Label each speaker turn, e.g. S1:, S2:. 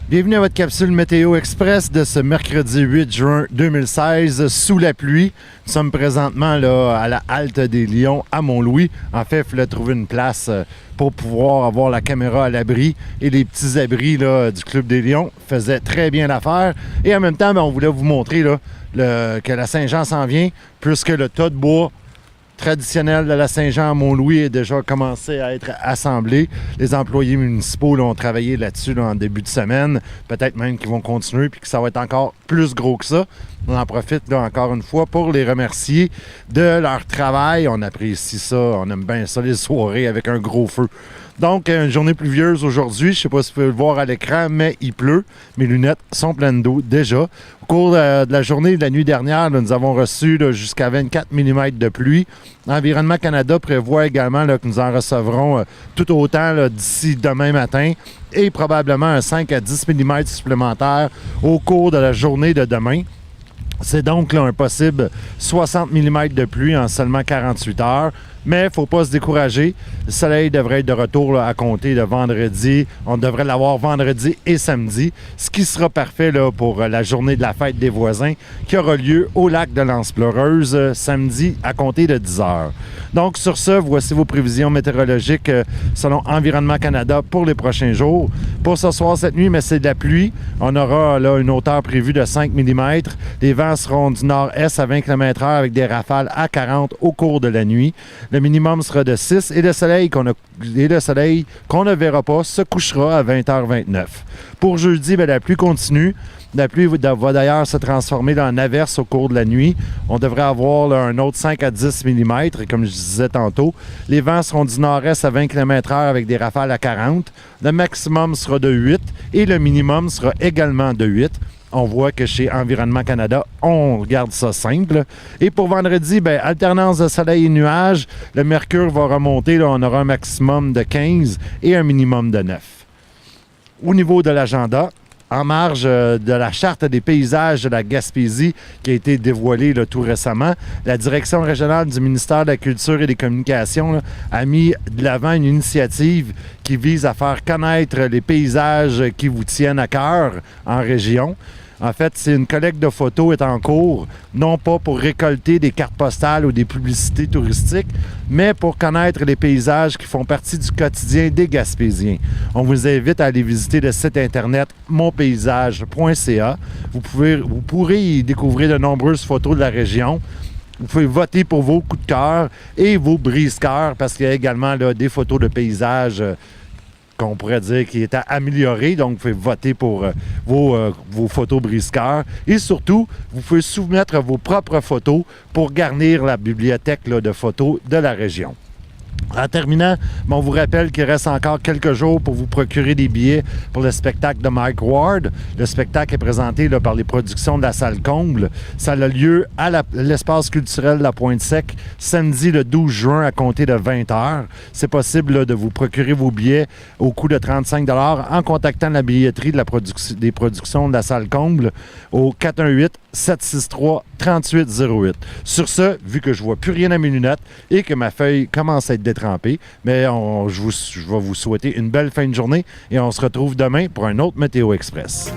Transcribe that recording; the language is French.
S1: Bienvenue à votre capsule Météo Express de ce mercredi 8 juin 2016 sous la pluie. Nous sommes présentement là, à la halte des Lions à Mont-Louis. En fait, il fallait trouver une place pour pouvoir avoir la caméra à l'abri et les petits abris là, du Club des Lions faisaient très bien l'affaire. Et en même temps, on voulait vous montrer là, que la Saint-Jean s'en vient puisque le tas de bois traditionnel de la Saint-Jean à Mont-Louis est déjà commencé à être assemblé. Les employés municipaux là, ont travaillé là-dessus là, en début de semaine. Peut-être même qu'ils vont continuer puis que ça va être encore plus gros que ça. On en profite là, encore une fois pour les remercier de leur travail. On apprécie ça. On aime bien ça, les soirées avec un gros feu. Donc, une journée pluvieuse aujourd'hui. Je ne sais pas si vous pouvez le voir à l'écran, mais il pleut. Mes lunettes sont pleines d'eau déjà. Au cours de la journée de la nuit dernière, là, nous avons reçu jusqu'à 24 mm de pluie. Environnement Canada prévoit également là, que nous en recevrons tout autant là, d'ici demain matin et probablement un 5 à 10 mm supplémentaire au cours de la journée de demain. C'est donc là, un possible 60 mm de pluie en seulement 48 heures. Mais il ne faut pas se décourager. Le soleil devrait être de retour là, à compter de vendredi. On devrait l'avoir vendredi et samedi, ce qui sera parfait là, pour la journée de la fête des voisins qui aura lieu au lac de l'Anse-Pleureuse samedi à compter de 10 heures. Donc sur ce, voici vos prévisions météorologiques selon Environnement Canada pour les prochains jours. Pour ce soir, cette nuit, mais c'est de la pluie. On aura là, une hauteur prévue de 5 mm. Les vents seront du nord-est à 20 km/h avec des rafales à 40 au cours de la nuit. Le minimum sera de 6 et le soleil qu'on ne verra pas se couchera à 20h29. Pour jeudi, la pluie continue. La pluie va d'ailleurs se transformer en averse au cours de la nuit. On devrait avoir là, un autre 5 à 10 mm, comme je disais tantôt. Les vents seront du nord-est à 20 km/h avec des rafales à 40. Le maximum sera de 8 et le minimum sera également de 8. On voit que chez Environnement Canada, on regarde ça simple. Et pour vendredi, alternance de soleil et nuages. Le mercure va remonter. Là, on aura un maximum de 15 et un minimum de 9. Au niveau de l'agenda, en marge de la charte des paysages de la Gaspésie qui a été dévoilée là, tout récemment, la direction régionale du ministère de la Culture et des Communications là, a mis de l'avant une initiative qui vise à faire connaître les paysages qui vous tiennent à cœur en région. En fait, c'est une collecte de photos est en cours, non pas pour récolter des cartes postales ou des publicités touristiques, mais pour connaître les paysages qui font partie du quotidien des Gaspésiens. On vous invite à aller visiter le site internet monpaysage.ca. Vous pourrez y découvrir de nombreuses photos de la région. Vous pouvez voter pour vos coups de cœur et vos brise-cœurs parce qu'il y a également là, des photos de paysages qu'on pourrait dire qui est à améliorer. Donc, vous pouvez voter pour vos photos brise-cœur. Et surtout, vous pouvez soumettre vos propres photos pour garnir la bibliothèque là, de photos de la région. En terminant, on vous rappelle qu'il reste encore quelques jours pour vous procurer des billets pour le spectacle de Mike Ward. Le spectacle est présenté là, par les productions de la Salle Comble. Ça a lieu à l'espace culturel de la Pointe-Sec samedi le 12 juin à compter de 20h. C'est possible là, de vous procurer vos billets au coût de 35 $ en contactant la billetterie de des productions de la Salle Comble au 418-763-3808. Sur ce, vu que je vois plus rien à mes lunettes et que ma feuille commence à être détrempée, mais je vais vous souhaiter une belle fin de journée et on se retrouve demain pour un autre Météo Express.